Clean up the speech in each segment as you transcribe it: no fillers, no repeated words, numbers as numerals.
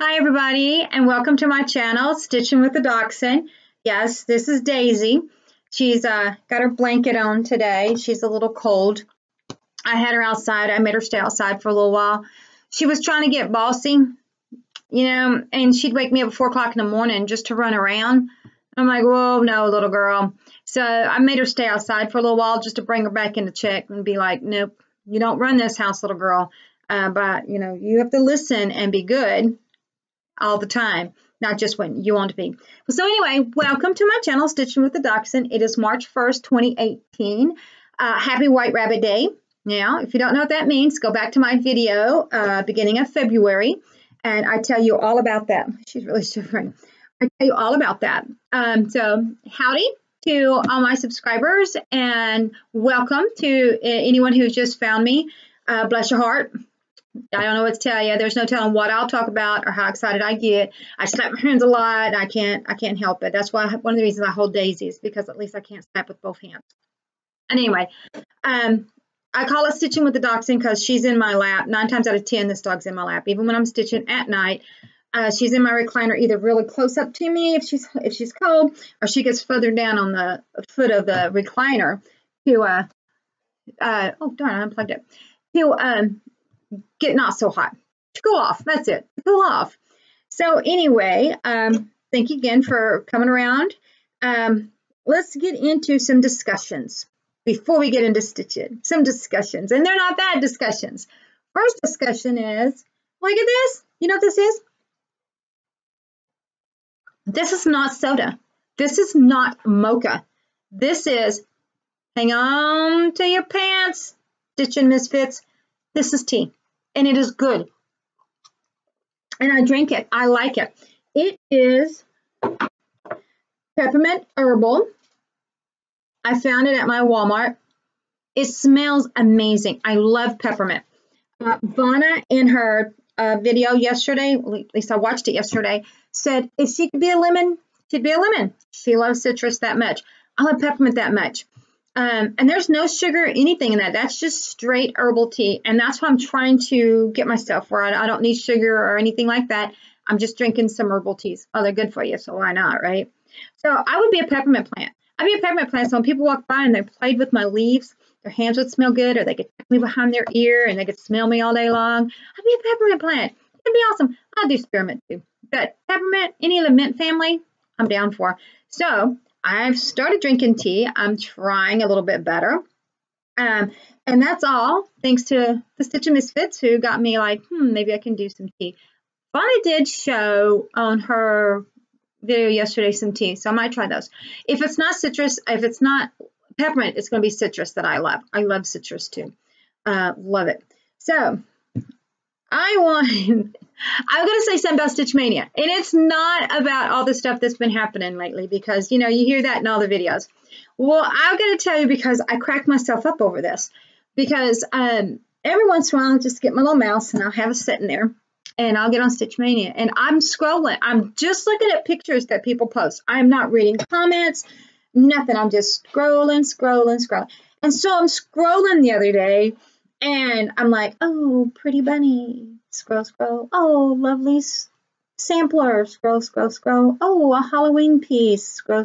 Hi everybody, and welcome to my channel, Stitching with the Dachshund. Yes, this is Daisy. She's got her blanket on today. She's a little cold. I had her outside. I made her stay outside for a little while. She was trying to get bossy, and she'd wake me up at 4 o'clock in the morning just to run around. I'm like, whoa, no, little girl. So I made her stay outside for a little while just to bring her back into check and be like, nope, you don't run this house, little girl. But, you have to listen and be good all the time, not just when you want to be. So anyway, welcome to my channel, Stitching with the Dachshund. It is March 1st, 2018. Happy White Rabbit Day. Now, if you don't know what that means, go back to my video beginning of February, and I tell you all about that. She's really shivering. I tell you all about that. So howdy to all my subscribers, and welcome to anyone who's just found me. Bless your heart. I don't know what to tell you. There's no telling what I'll talk about or how excited I get. I slap my hands a lot. I can't help it. That's why one of the reasons I hold Daisy is because at least I can't snap with both hands. And anyway, I call it Stitching with the Dachshund because she's in my lap. 9 times out of 10, this dog's in my lap. Even when I'm stitching at night, she's in my recliner, either really close up to me if she's cold, or she gets further down on the foot of the recliner to oh darn, I unplugged it, to get not so hot, to cool off. That's it, to cool off. So anyway, thank you again for coming around. Let's get into some discussions before we get into stitching. Some discussions, and they're not bad discussions. First discussion is, look at this. You know what this is? This is not soda. This is not mocha. This is, hang on to your pants, Stitching Misfits. This is tea, and it is good. And I drink it. I like it. It is peppermint herbal. I found it at my Walmart. It smells amazing. I love peppermint. Vonna, in her video yesterday, at least I watched it yesterday, said if she could be a lemon, she'd be a lemon. She loves citrus that much. I love peppermint that much. And there's no sugar or anything in that. That's just straight herbal tea. And that's what I'm trying to get myself where I don't need sugar or anything like that. I'm just drinking some herbal teas. Oh, they're good for you, so why not, right? So I would be a peppermint plant. I'd be a peppermint plant. So when people walk by and they played with my leaves, their hands would smell good, or they could tuck me behind their ear and they could smell me all day long. I'd be a peppermint plant. It'd be awesome. I'll do spearmint too. But peppermint, any of the mint family, I'm down for. So I've started drinking tea. I'm trying a little bit better. And that's all thanks to the Stitching Misfits, who got me like, maybe I can do some tea. Bonnie did show on her video yesterday some tea, so I might try those. If it's not citrus, if it's not peppermint, it's going to be citrus that I love. I love citrus too. Love it. So I'm going to say something about Stitch Mania. And it's not about all the stuff that's been happening lately because, you hear that in all the videos. Well, I'm going to tell you because I cracked myself up over this. Because every once in a while, I'll just get my little mouse and I'll have it sitting there. And I'll get on Stitch Mania. And I'm scrolling. I'm just looking at pictures that people post. I'm not reading comments, nothing. I'm just scrolling. And so I'm scrolling the other day. And I'm like, oh, pretty bunny. Scroll. Oh, lovely sampler. Scroll. Oh, a Halloween piece. Scroll.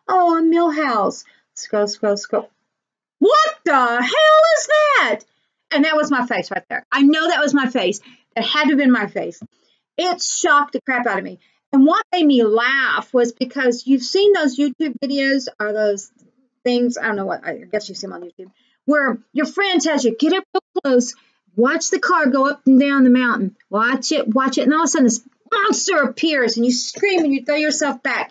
Oh, a Millhouse. Scroll. What the hell is that? And that was my face right there. I know that was my face. That had to have been my face. It shocked the crap out of me. And what made me laugh was because you've seen those YouTube videos or those things. I don't know what. I guess you've seen them on YouTube. Where your friend tells you, get up real close, watch the car go up and down the mountain, watch it, and all of a sudden this monster appears and you scream and you throw yourself back.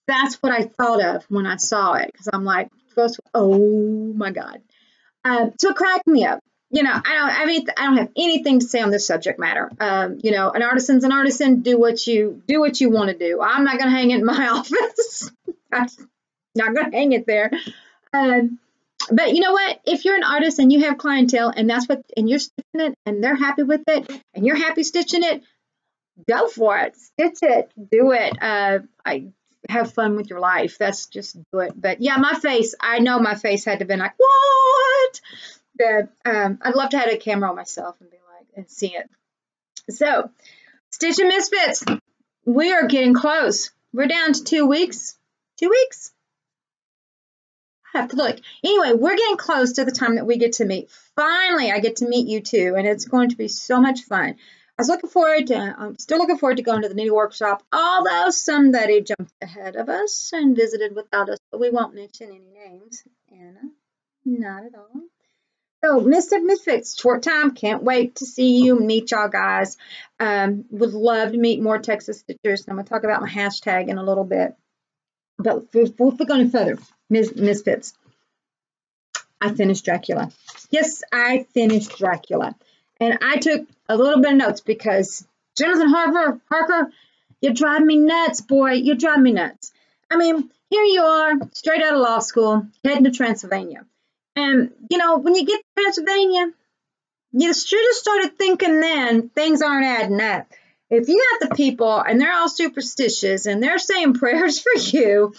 That's what I thought of when I saw it, because I'm like, oh my God. So it cracked me up. I don't have anything to say on this subject matter. An artisan's an artisan. Do what you want to do. I'm not going to hang it in my office. I'm not going to hang it there. But you know what? If you're an artist and you have clientele and you're stitching it and they're happy with it and you're happy stitching it, go for it. Stitch it. Do it. I have fun with your life. That's just do it. But yeah, my face, I know my face had to have been like, what? That I'd love to have a camera on myself and be like, and see it. So Stitch and Misfits, we are getting close. We're down to 2 weeks. 2 weeks? I have to look. Anyway, we're getting close to the time that we get to meet. Finally, I get to meet you two, and it's going to be so much fun. I'm still looking forward to going to the knitting workshop, although somebody jumped ahead of us and visited without us, but we won't mention any names. Anna, not at all. So, Misfits, short time. Can't wait to see you and meet y'all guys. Would love to meet more Texas Stitchers. I'm going to talk about my hashtag in a little bit. But before we go any further, Misfits, I finished Dracula. Yes, I finished Dracula. And I took a little bit of notes because Jonathan Harker, you drive me nuts, boy. You drive me nuts. I mean, here you are, straight out of law school, heading to Transylvania. And, you know, when you get to Pennsylvania, you should have started thinking then things aren't adding up. If you got the people and they're all superstitious and they're saying prayers for you,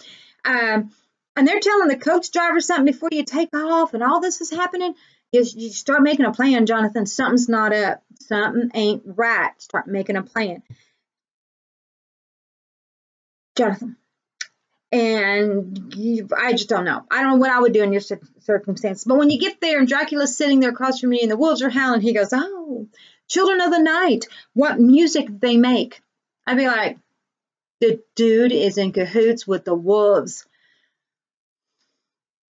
and they're telling the coach driver something before you take off and all this is happening, you start making a plan, Jonathan. Something's not up. Something ain't right. Start making a plan. Jonathan. And I just don't know. I don't know what I would do in your circumstance. But when you get there and Dracula's sitting there across from me and the wolves are howling, he goes, oh, children of the night, what music they make. I'd be like, the dude is in cahoots with the wolves.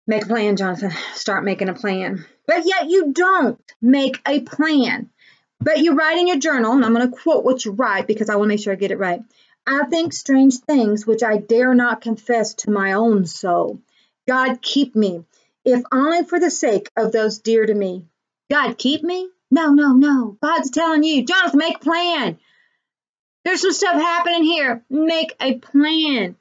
Make a plan, Jonathan. Start making a plan. But yet you don't make a plan. But you write in your journal, and I'm going to quote what you write because I want to make sure I get it right. I think strange things which I dare not confess to my own soul. God keep me, if only for the sake of those dear to me. God keep me? No, no, no. God's telling you, Jonathan, make a plan. There's some stuff happening here. Make a plan.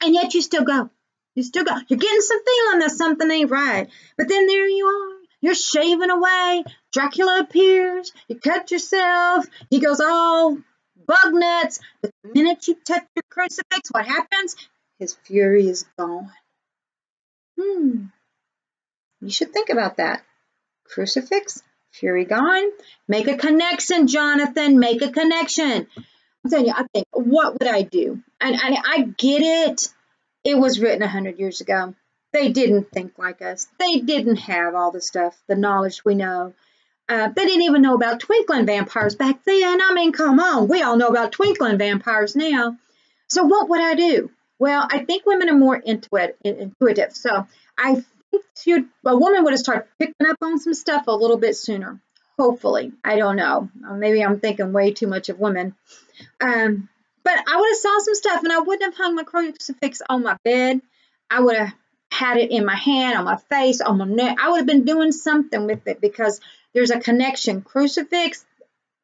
And yet you still go. You still go. You're getting some feeling that something ain't right. But then there you are. You're shaving away. Dracula appears. You cut yourself. He goes all bug nuts. But the minute you touch your crucifix, what happens? His fury is gone. You should think about that. Crucifix, fury gone. Make a connection, Jonathan. Make a connection. I'm telling you, I think, what would I do? And I get it. It was written 100 years ago. They didn't think like us. They didn't have all the stuff, the knowledge we know. They didn't even know about twinkling vampires back then. I mean, come on. We all know about twinkling vampires now. So what would I do? Well, I think women are more intuitive. So I think a woman would have started picking up on some stuff a little bit sooner. Hopefully. I don't know. Maybe I'm thinking way too much of women. But I would have saw some stuff, and I wouldn't have hung my crucifix on my bed. I would have had it in my hand, on my face, on my neck. I would have been doing something with it because there's a connection. Crucifix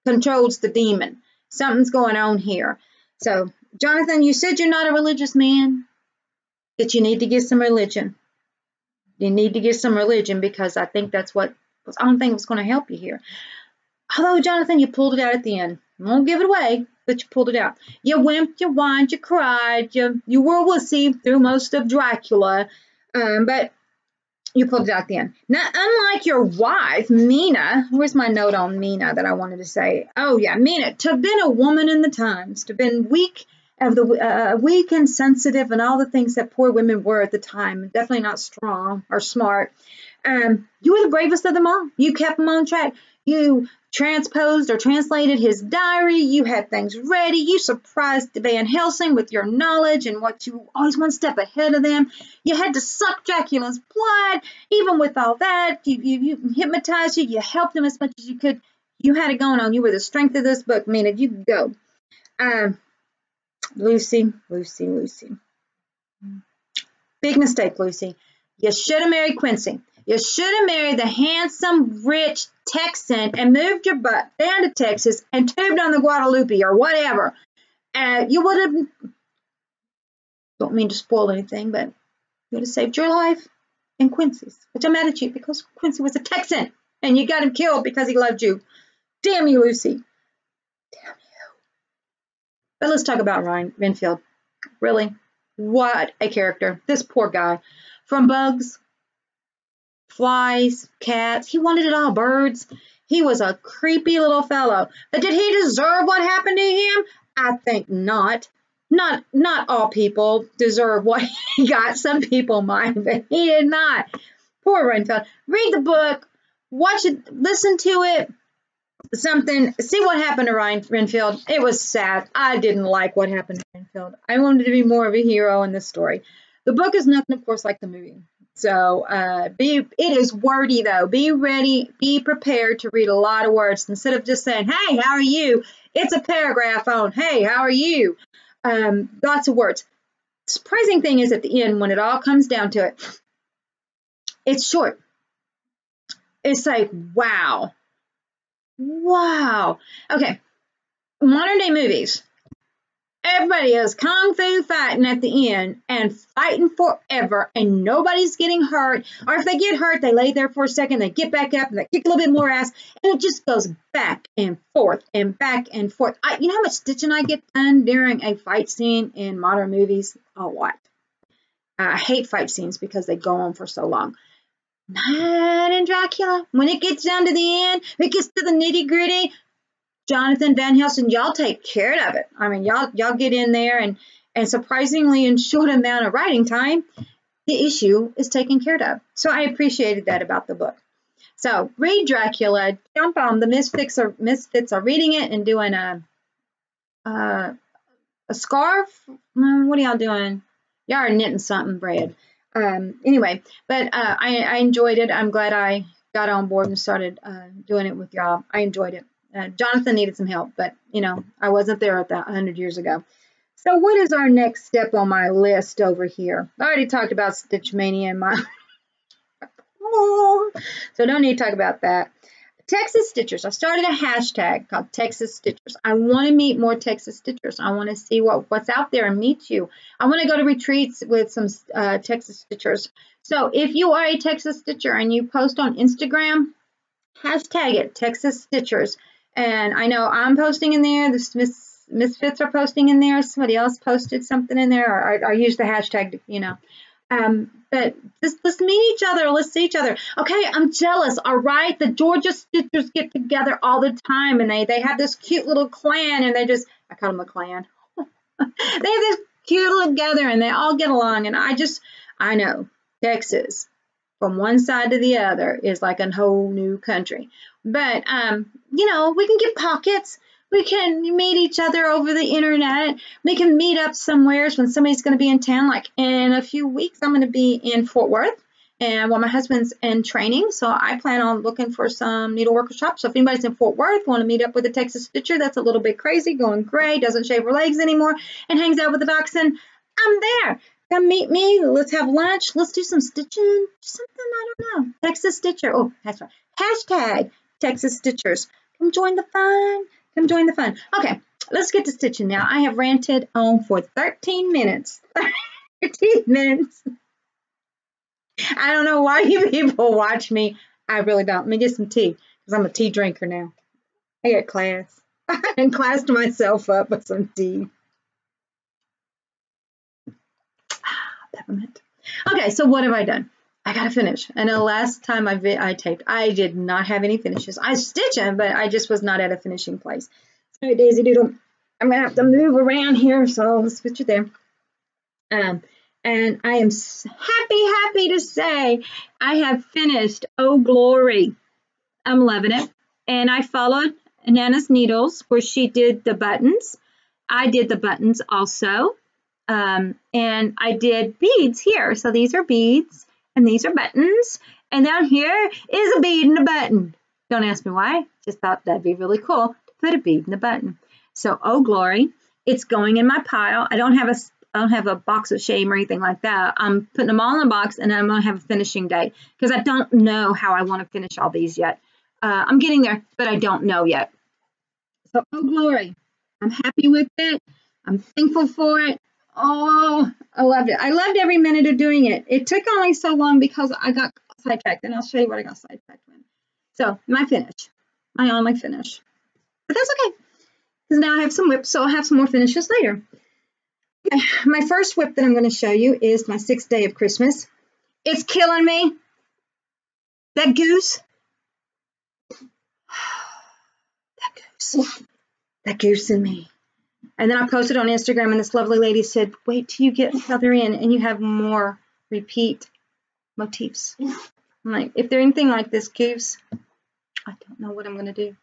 controls the demon. Something's going on here. So, Jonathan, you said you're not a religious man, that you need to get some religion. You need to get some religion because I think that's I don't think it's going to help you here. Although, Jonathan, you pulled it out at the end. I won't give it away, but you pulled it out. You wimped, you whined, you cried, you were a wussy through most of Dracula, but you pulled it out at the end. Now, unlike your wife, Mina, where's my note on Mina that I wanted to say? Oh, yeah, Mina, to have been a woman in the times, to have been weak and sensitive and all the things that poor women were at the time, definitely not strong or smart. You were the bravest of them all. You kept them on track. You transposed or translated his diary. You had things ready. You surprised Van Helsing with your knowledge and what you always one step ahead of them. You had to suck Dracula's blood. Even with all that, you hypnotized you. You helped him as much as you could. You had it going on. You were the strength of this book, Mina. You could go. Lucy. Big mistake, Lucy. You should have married Quincy. You should have married the handsome, rich Texan and moved your butt down to Texas and tubed on the Guadalupe or whatever. You would have, don't mean to spoil anything, but you would have saved your life and Quincy's. Which I'm mad at you because Quincy was a Texan and you got him killed because he loved you. Damn you, Lucy. Damn you. But let's talk about Ryan Renfield. Really, what a character. This poor guy. From bugs, flies, cats, he wanted it all, birds. He was a creepy little fellow. But did he deserve what happened to him? I think not. Not all people deserve what he got. Some people might, but he did not. Poor Renfield. Read the book, watch it, listen to it, see what happened to Ryan Renfield. It was sad. I didn't like what happened to Renfield. I wanted to be more of a hero in this story. The book is nothing, of course, like the movie. So it is wordy, though. Be ready, be prepared to read a lot of words instead of just saying, hey, how are you? It's a paragraph on, hey, how are you? Lots of words. The surprising thing is at the end, when it all comes down to it, it's short. It's like, wow. Wow. Okay. Modern day movies. Everybody is kung fu fighting at the end and fighting forever, and nobody's getting hurt. Or if they get hurt, they lay there for a second, they get back up, and they kick a little bit more ass, and it just goes back and forth and back and forth. You know how much stitching I get done during a fight scene in modern movies? A lot. I hate fight scenes because they go on for so long. Not in Dracula. When it gets down to the end, it gets to the nitty gritty. Jonathan Van Helsing, y'all take care of it. I mean, y'all get in there, and surprisingly in short amount of writing time, the issue is taken care of. So I appreciated that about the book. So read Dracula. Jump on. The Misfits are reading it and doing a scarf. What are y'all doing? Y'all are knitting something, Brad. Anyway, but I enjoyed it. I'm glad I got on board and started doing it with y'all. I enjoyed it. Jonathan needed some help, but, you know, I wasn't there at that 100 years ago. So what is our next step on my list over here? I already talked about Stitch Mania and my... so don't need to talk about that. Texas Stitchers. I started a hashtag called Texas Stitchers. I want to meet more Texas Stitchers. I want to see what's out there and meet you. I want to go to retreats with some Texas Stitchers. So if you are a Texas Stitcher and you post on Instagram, hashtag it, Texas Stitchers. And I know I'm posting in there. The Misfits are posting in there. Somebody else posted something in there. Or I use the hashtag, you know. But let's meet each other. Let's see each other. Okay, I'm jealous. All right, the Georgia Stitchers get together all the time, and they have this cute little clan, and I call them a clan. They have this cute little together, and they all get along. And I know Texas, from one side to the other, is like a whole new country. But you know, we can get pockets. We can meet each other over the internet. We can meet up somewhere when somebody's going to be in town. Like in a few weeks, I'm going to be in Fort Worth. And my husband's in training, so I plan on looking for some needlework shops. So if anybody's in Fort Worth, want to meet up with a Texas Stitcher that's a little bit crazy, going gray, doesn't shave her legs anymore, and hangs out with the dachshund, I'm there. Come meet me. Let's have lunch. Let's do some stitching. Something, I don't know. Texas Stitcher. Oh, that's right. Hashtag Texas Stitchers. Come join the fun. Come join the fun. Okay, let's get to stitching now. I have ranted on for 13 minutes. 13 minutes. I don't know why you people watch me. I really don't. Let me get some tea, because I'm a tea drinker now. I got class. I classed myself up with some tea. Peppermint. Okay, so what have I done? I got to finish. I know last time I taped, I did not have any finishes. I stitched them, but I just was not at a finishing place. Sorry, Daisy Doodle. I'm going to have to move around here, so let's switch it there. And I am happy to say I have finished Oh Glory. I'm loving it. And I followed Nana's Needles, where she did the buttons. I did the buttons also. And I did beads here. So these are beads. And these are buttons. And down here is a bead and a button. Don't ask me why. Just thought that'd be really cool to put a bead and a button. So, Oh Glory. It's going in my pile. I don't have a box of shame or anything like that. I'm putting them all in a box, and I'm going to have a finishing date, because I don't know how I want to finish all these yet. I'm getting there, but I don't know yet. So, Oh Glory. I'm happy with it. I'm thankful for it. Oh, I loved it. I loved every minute of doing it. It took only so long because I got sidetracked, and I'll show you what I got sidetracked with. So, my finish. My only finish. But that's okay, because now I have some whips, so I'll have some more finishes later. Okay, my first whip that I'm going to show you is my 6th day of Christmas. It's killing me. That goose. that goose in me. And then I posted on Instagram, and this lovely lady said, wait till you get further in and you have more repeat motifs. I'm like, if they're anything like this goose, I don't know what I'm going to do.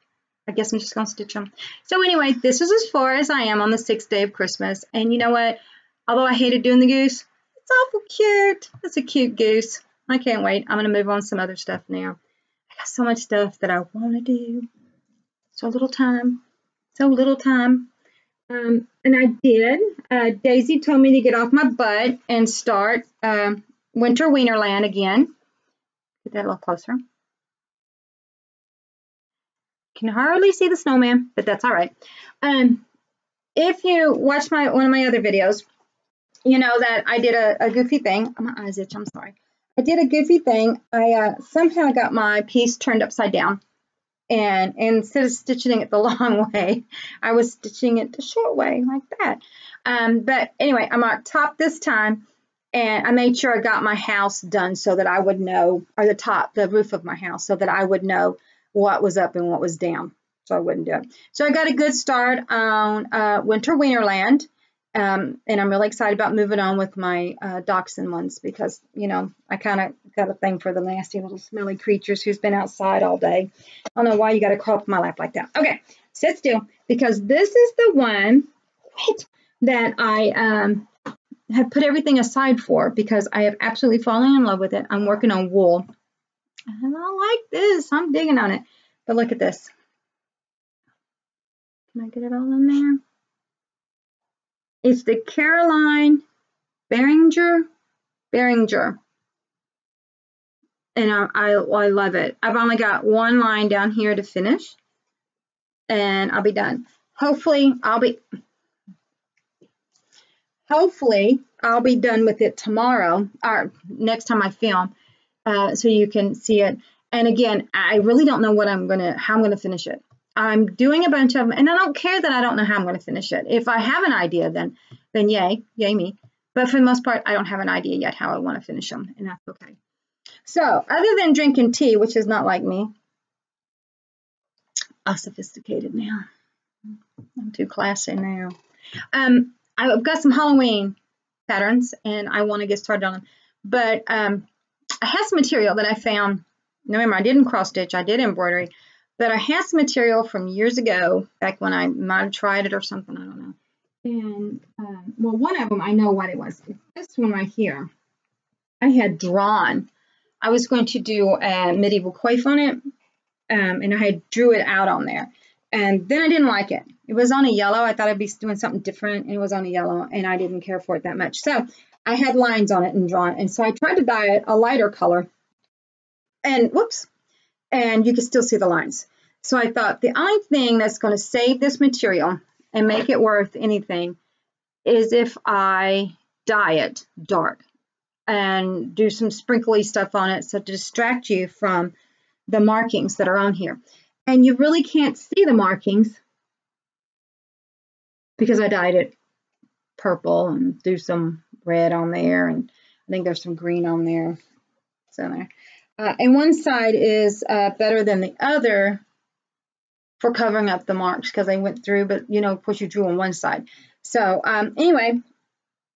I guess I'm just going to stitch them. So anyway, this is as far as I am on the 6th day of Christmas. And you know what? Although I hated doing the goose, it's awful cute. It's a cute goose. I can't wait. I'm going to move on to some other stuff now. I got so much stuff that I want to do. So little time. So little time. And I did. Daisy told me to get off my butt and start Winter Wienerland again. Get that a little closer. Can hardly see the snowman, but that's all right. If you watch one of my other videos, you know that I did a goofy thing. My eyes itch, I'm sorry. I did a goofy thing. I somehow got my piece turned upside down. And instead of stitching it the long way, I was stitching it the short way like that. But anyway, I'm on top this time, and I made sure I got my house done so that I would know, or the roof of my house, so that I would know what was up and what was down, so I wouldn't do it. So I got a good start on Winter Wienerland. And I'm really excited about moving on with my dachshund ones because, you know, I kind of got a thing for the nasty little smelly creatures who's been outside all day. I don't know why you got to crawl up my lap like that. Okay, sit still because this is the one that I have put everything aside for because I have absolutely fallen in love with it. I'm working on wool. And I like this. I'm digging on it. But look at this. Can I get it all in there? It's the Caroline Behringer. And I love it. I've only got one line down here to finish. And I'll be done. Hopefully I'll be done with it tomorrow or next time I film so you can see it. And again, I really don't know how I'm gonna finish it. I'm doing a bunch of them, and I don't care that I don't know how I'm going to finish it. If I have an idea, then yay me. But for the most part, I don't have an idea yet how I want to finish them, and that's okay. So other than drinking tea, which is not like me, I'm sophisticated now. I'm too classy now. I've got some Halloween patterns, and I want to get started on them. But I have some material that I found. Remember, I didn't cross stitch. I did embroidery. But I had some material from years ago, back when I might have tried it or something, I don't know. And, well, one of them, I know what it was. It's this one right here. I had drawn. I was going to do a medieval coif on it, and I had drew it out on there. And then I didn't like it. It was on a yellow. I thought I'd be doing something different, and it was on a yellow, and I didn't care for it that much. So I had lines on it and drawn. And so I tried to dye it a lighter color. And, whoops. And you can still see the lines. So I thought the only thing that's going to save this material and make it worth anything is if I dye it dark and do some sprinkly stuff on it so to distract you from the markings that are on here. And you really can't see the markings because I dyed it purple and do some red on there, and I think there's some green on there. So there. And one side is better than the other for covering up the marks because I went through, but you know, of course you drew on one side. So anyway,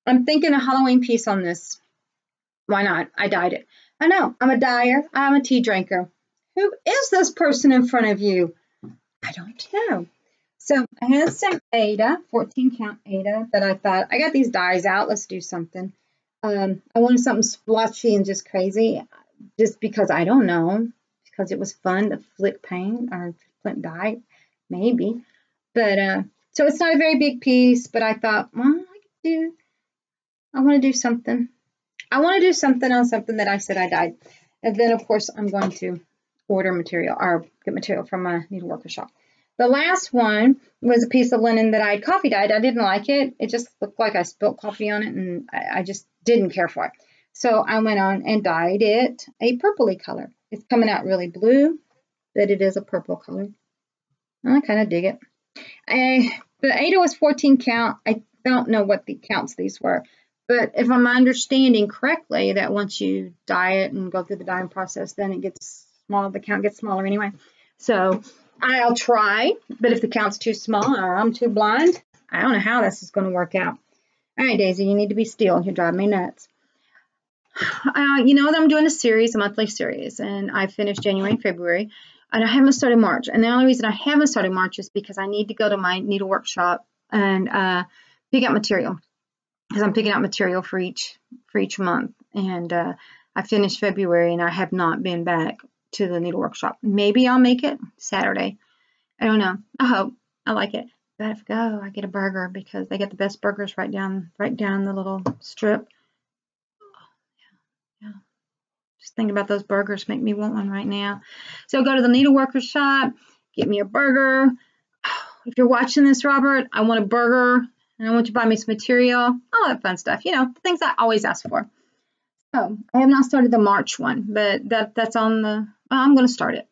I'm thinking a Halloween piece on this. Why not? I dyed it. I know, I'm a dyer, I'm a tea drinker. Who is this person in front of you? I don't know. So I had some Aida, 14 count Aida, that I thought, I got these dyes out, let's do something. I wanted something splotchy and just crazy. Just because I don't know, because it was fun to flick paint or flip dye, maybe. But so it's not a very big piece, but I thought, well, I want to do something. I want to do something on something that I said I dyed. And then, of course, I'm going to order material or get material from my needleworker shop. The last one was a piece of linen that I coffee dyed. I didn't like it. It just looked like I spilled coffee on it, and I just didn't care for it. So I went on and dyed it a purpley color. It's coming out really blue, but it is a purple color. I kind of dig it. The Aida was 14 count. I don't know what the counts these were, but if I'm understanding correctly, that once you dye it and go through the dyeing process, then it gets small. The count gets smaller anyway. So I'll try, but if the count's too small or I'm too blind, I don't know how this is going to work out. All right, Daisy, you need to be still. You're driving me nuts. You know that I'm doing a monthly series, and I finished January and February, and I haven't started March. And the only reason I haven't started March is because I need to go to my needle workshop and pick out material, because I'm picking out material for each month. And I finished February, and I have not been back to the needle workshop. Maybe I'll make it Saturday. I don't know. I hope. I like it. But if I go, I get a burger because they get the best burgers right down the little strip. Yeah. Just thinking about those burgers make me want one right now. So go to the needleworker shop, get me a burger. If you're watching this, Robert, I want a burger, and I want you to buy me some material, all that fun stuff. You know, the things I always ask for. So I have not started the March one, but that's on the. I'm going to start it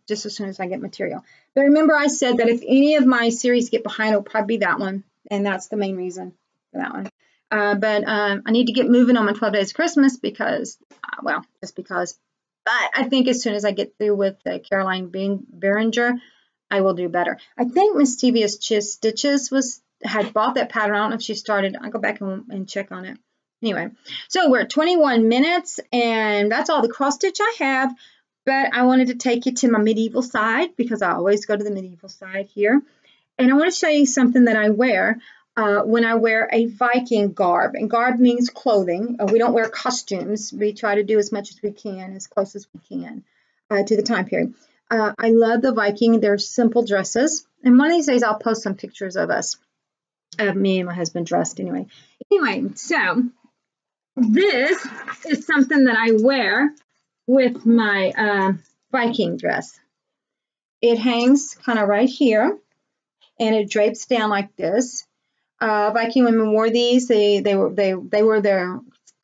just as soon as I get material. But remember, I said that if any of my series get behind, it'll probably be that one, and that's the main reason for that one. But I need to get moving on my 12 Days of Christmas because, well, just because. But I think as soon as I get through with Caroline Behringer, I will do better. I think Mischievous Stitches had bought that pattern. I don't know if she started. I'll go back and check on it. Anyway, so we're at 21 minutes, and that's all the cross stitch I have. But I wanted to take you to my medieval side because I always go to the medieval side here. And I want to show you something that I wear when I wear a Viking garb. And garb means clothing. We don't wear costumes. We try to do as much as we can, as close as we can to the time period. I love the Viking. They're simple dresses. And one of these days I'll post some pictures of us, of me and my husband dressed anyway. Anyway, so this is something that I wear with my Viking dress. It hangs kind of right here, and it drapes down like this. Viking women wore these. They were their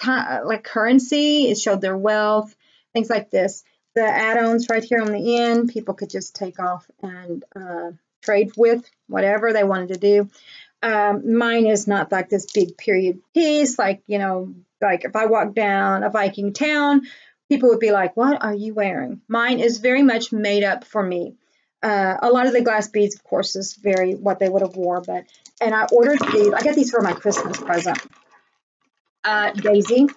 like currency. It showed their wealth, things like this. The add-ons right here on the end, people could just take off and trade with whatever they wanted to do. Mine is not like this big period piece, like, you know, like if I walk down a Viking town, people would be like, what are you wearing? Mine is very much made up for me. A lot of the glass beads, of course, is very what they would have wore, and I ordered these. I got these for my Christmas present. Daisy,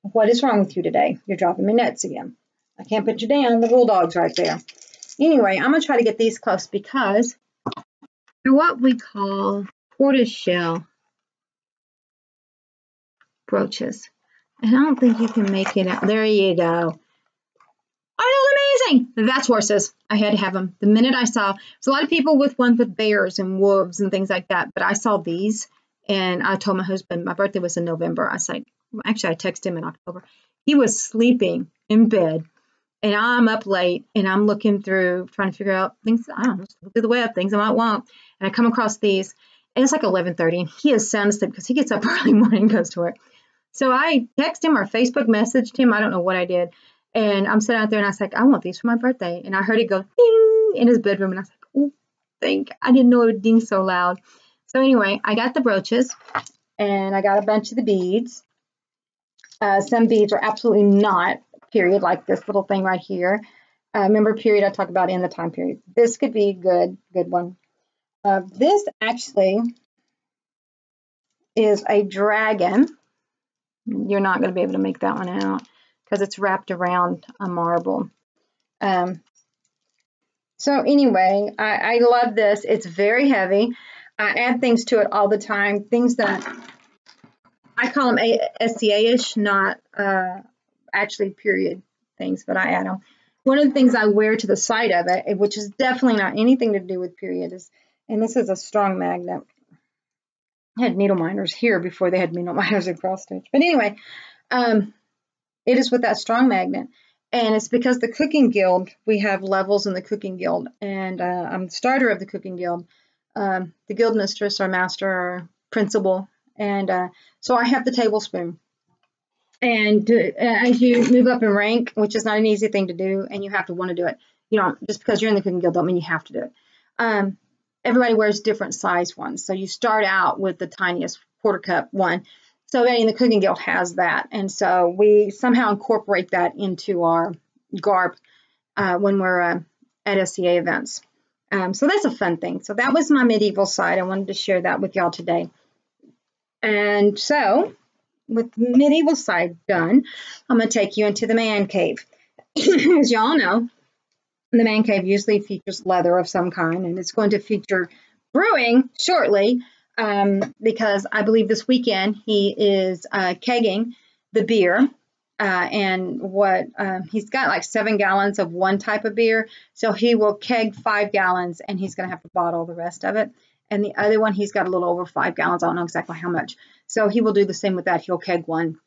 what is wrong with you today? You're dropping me nuts again. I can't put you down. The bulldog's right there. Anyway, I'm going to try to get these close because they're what we call tortoiseshell brooches. And I don't think you can make it out. There you go. Oh, those are amazing. That's horses. I had to have them. The minute I saw, there's a lot of people with ones with bears and wolves and things like that, but I saw these, and I told my husband, my birthday was in November. I said, actually, I texted him in October. He was sleeping in bed, and I'm up late, and I'm looking through, trying to figure out things, I don't know, look through the web, things I might want, and I come across these, and it's like 11:30, and he is sound asleep because he gets up early morning and goes to work. So I texted him or Facebook messaged him. I don't know what I did. And I'm sitting out there, and I was like, I want these for my birthday. And I heard it go ding in his bedroom. And I was like, oh, I didn't know it would ding so loud. So anyway, I got the brooches, and I got a bunch of the beads. Some beads are absolutely not period, like this little thing right here. Remember period I talked about in the time period. This could be a good one. This actually is a dragon. You're not going to be able to make that one out because it's wrapped around a marble. So anyway, I love this. It's very heavy. I add things to it all the time. Things that I call them SCA-ish, not actually period things, but I add them. One of the things I wear to the side of it, which is definitely not anything to do with period, is, and this is a strong magnet. I had needle minders here before they had needle minders in cross stitch. But anyway, it is with that strong magnet. And it's because the Cooking Guild, we have levels in the Cooking Guild. And I'm the starter of the Cooking Guild. The guild mistress or master or principal. And so I have the tablespoon. And as you move up in rank, which is not an easy thing to do, and you have to want to do it. You know, just because you're in the Cooking Guild don't mean you have to do it. Everybody wears different size ones. So you start out with the tiniest quarter cup one. So everybody in the Cooking Guild has that. And so we somehow incorporate that into our garb when we're at SCA events. So that's a fun thing. So that was my medieval side. I wanted to share that with y'all today. And so with the medieval side done, I'm going to take you into the man cave. As y'all know, the man cave usually features leather of some kind, and it's going to feature brewing shortly because I believe this weekend he is kegging the beer. And what he's got like 7 gallons of one type of beer, so he will keg 5 gallons, and he's going to have to bottle the rest of it. And the other one, he's got a little over 5 gallons. I don't know exactly how much. So he will do the same with that. He'll keg one.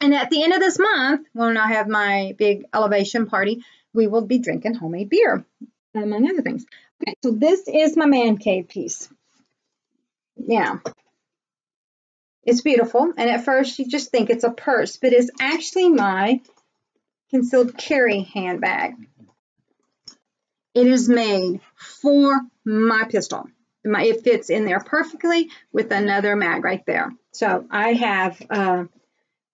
And at the end of this month, when I have my big elevation party, we will be drinking homemade beer, among other things. Okay, so this is my man cave piece. Yeah. It's beautiful, and at first you just think it's a purse, but it's actually my concealed carry handbag. It is made for my pistol. It fits in there perfectly with another mag right there. So I have, and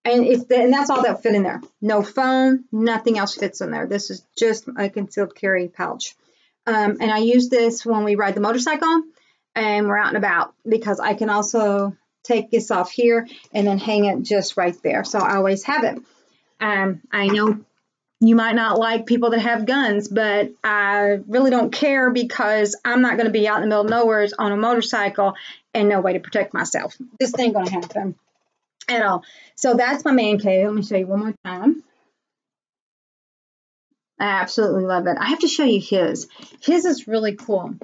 that's all that fit in there. No phone, nothing else fits in there. This is just a concealed carry pouch. And I use this when we ride the motorcycle and we're out and about, because I can also take this off here and then hang it just right there. So I always have it. I know you might not like people that have guns, but I really don't care, because I'm not going to be out in the middle of nowhere on a motorcycle and no way to protect myself. This ain't going to happen at all. So that's my man cave. Let me show you one more time. I absolutely love it. I have to show you his. His is really cool.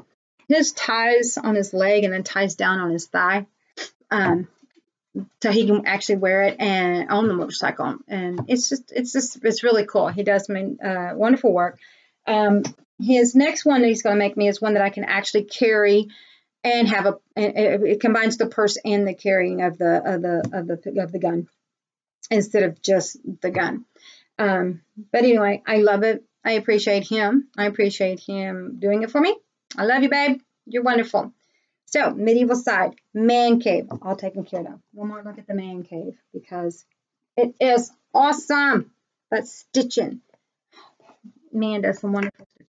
His ties on his leg and then ties down on his thigh. So he can actually wear it and on the motorcycle, and it's really cool. He does wonderful work. His next one that he's going to make me is one that I can actually carry and have it combines the purse and the carrying of the gun instead of just the gun. But anyway, I love it. I appreciate him. I appreciate him doing it for me. I love you, babe. You're wonderful. So, medieval side, man cave, all taken care of. One more look at the man cave, because it is awesome. But stitching, man does some wonderful stitching.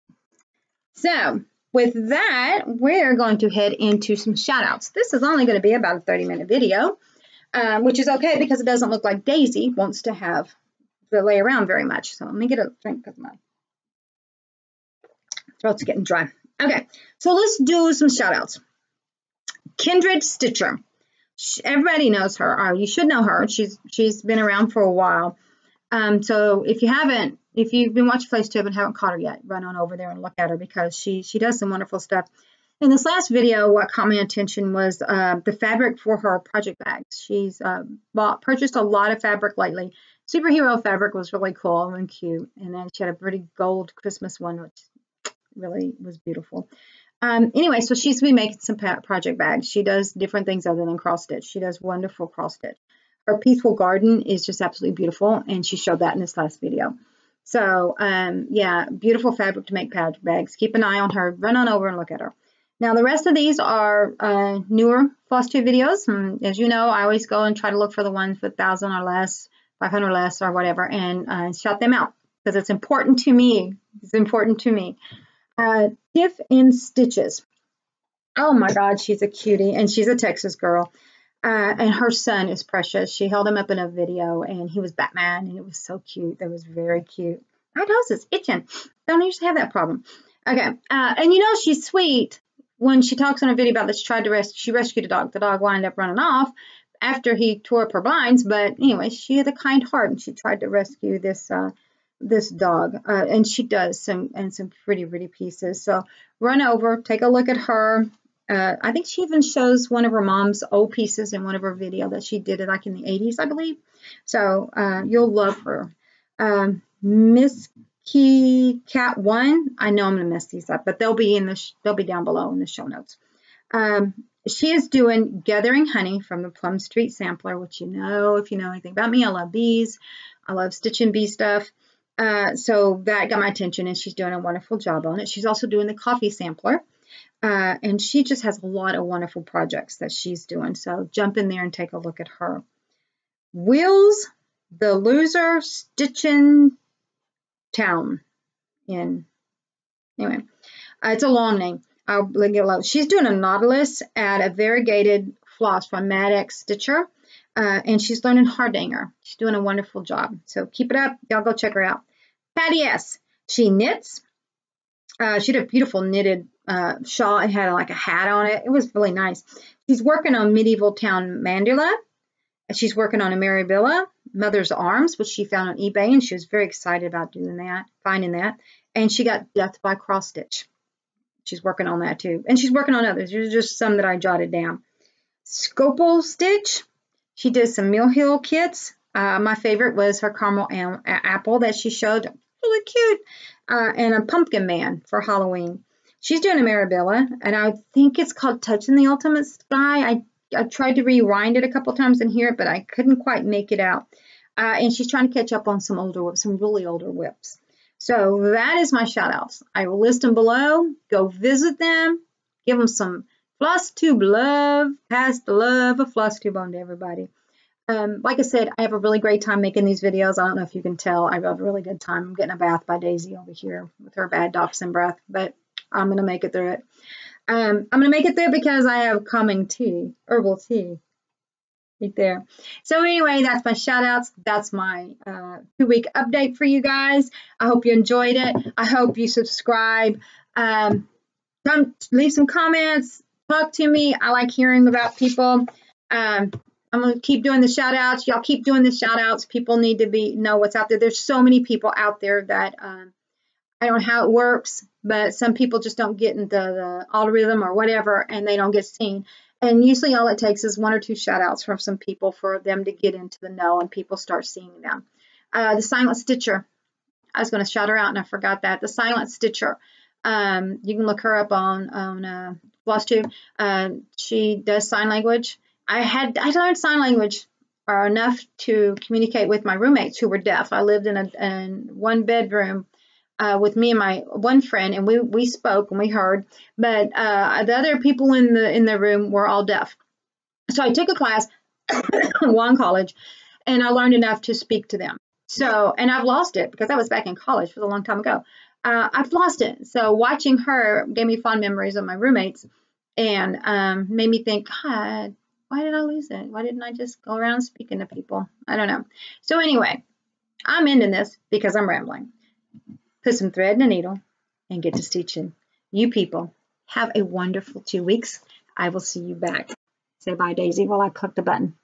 So, with that, we're going to head into some shout outs. This is only going to be about a 30-minute video, which is okay, because it doesn't look like Daisy wants to have to lay around very much. So, let me get a drink because my throat's getting dry. Okay, so let's do some shout outs. Kindred Stitcher. Everybody knows her, or you should know her. She's been around for a while. So if you've been watching Flosstube and haven't caught her yet, run on over there and look at her, because she does some wonderful stuff. In this last video, what caught my attention was the fabric for her project bags. She's purchased a lot of fabric lately. Superhero fabric was really cool and cute, and then she had a pretty gold Christmas one, which really was beautiful. Anyway, so she's been making some project bags. She does different things other than cross stitch. She does wonderful cross stitch. Her Peaceful Garden is just absolutely beautiful, and she showed that in this last video. So, yeah, beautiful fabric to make project bags. Keep an eye on her. Run on over and look at her. Now, the rest of these are newer Flosstube videos. As you know, I always go and try to look for the ones with 1,000 or less, 500 or less, or whatever, and shout them out, because it's important to me. It's important to me. Tiff in Stitches. Oh my God, she's a cutie, and she's a Texas girl. And her son is precious. She held him up in a video, and he was Batman, and it was so cute. That was very cute. My nose is itching. Don't usually have that problem. Okay, and you know she's sweet when she talks in a video about that she rescued a dog. The dog wound up running off after he tore up her blinds, but anyway, she had a kind heart, and she tried to rescue this dog, and she does some pretty pieces. So run over, take a look at her. I think she even shows one of her mom's old pieces in one of her videos that she did it like in the 80s, I believe. So you'll love her. Miss Key Cat 1. I know I'm gonna mess these up, but they'll be down below in the show notes. She is doing Gathering Honey from the Plum Street Sampler, which if you know anything about me, I love bees. I love stitching bee stuff. So that got my attention, and she's doing a wonderful job on it. She's also doing the coffee sampler, and she just has a lot of wonderful projects that she's doing. So jump in there and take a look at her. Wheels the Loser Stitching Town in Anyway, it's a long name. I'll link it below. She's doing a Nautilus at a variegated floss from Mad X Stitcher, and she's learning Hardanger. She's doing a wonderful job. So keep it up. Y'all go check her out. Patty S. She knits. She had a beautiful knitted shawl. It had like a hat on it. It was really nice. She's working on Medieval Town Mandala. She's working on a Maribilla, Mother's Arms, which she found on eBay, and she was very excited about doing that, finding that. And she got Death by Cross Stitch. She's working on that too. And she's working on others. There's just some that I jotted down. Scopal Stitch. She did some Mill Hill kits. My favorite was her caramel apple that she showed. Really cute. And a pumpkin man for Halloween. She's doing a Maribilla, and I think it's called Touching the Ultimate Sky. I tried to rewind it a couple times and hear it, but I couldn't quite make it out. And she's trying to catch up on some older whips, some really older whips. So that is my shout outs. I will list them below. Go visit them. Give them some Flosstube love. Pass the love of Flosstube on to everybody. Like I said, I have a really great time making these videos. I don't know if you can tell. I have a really good time. I'm getting a bath by Daisy over here with her bad dachshund breath, but I'm going to make it through it. I'm going to make it through because I have calming tea, herbal tea. Right there. So anyway, that's my shout outs. That's my 2-week update for you guys. I hope you enjoyed it. I hope you subscribe. Come leave some comments. Talk to me. I like hearing about people. I'm going to keep doing the shout outs. Y'all keep doing the shout outs. People need to know what's out there. There's so many people out there that I don't know how it works, but some people just don't get into the algorithm or whatever, and they don't get seen. And usually all it takes is 1 or 2 shout outs from some people for them to get into the know and people start seeing them. The Silent Stitcher. I was going to shout her out and I forgot that. The Silent Stitcher. You can look her up on Flosstube. She does sign language. I learned sign language enough to communicate with my roommates who were deaf. I lived in a 1-bedroom with me and my one friend, and we spoke and we heard, but the other people in the room were all deaf. So I took a class in college, and I learned enough to speak to them. So, and I've lost it because I was back in college. It was a long time ago. I've lost it. So watching her gave me fond memories of my roommates, and made me think, God, why did I lose it? Why didn't I just go around speaking to people? I don't know. So anyway, I'm ending this because I'm rambling. Put some thread in a needle and get to stitching. You people have a wonderful 2 weeks. I will see you back. Say bye, Daisy, while I click the button.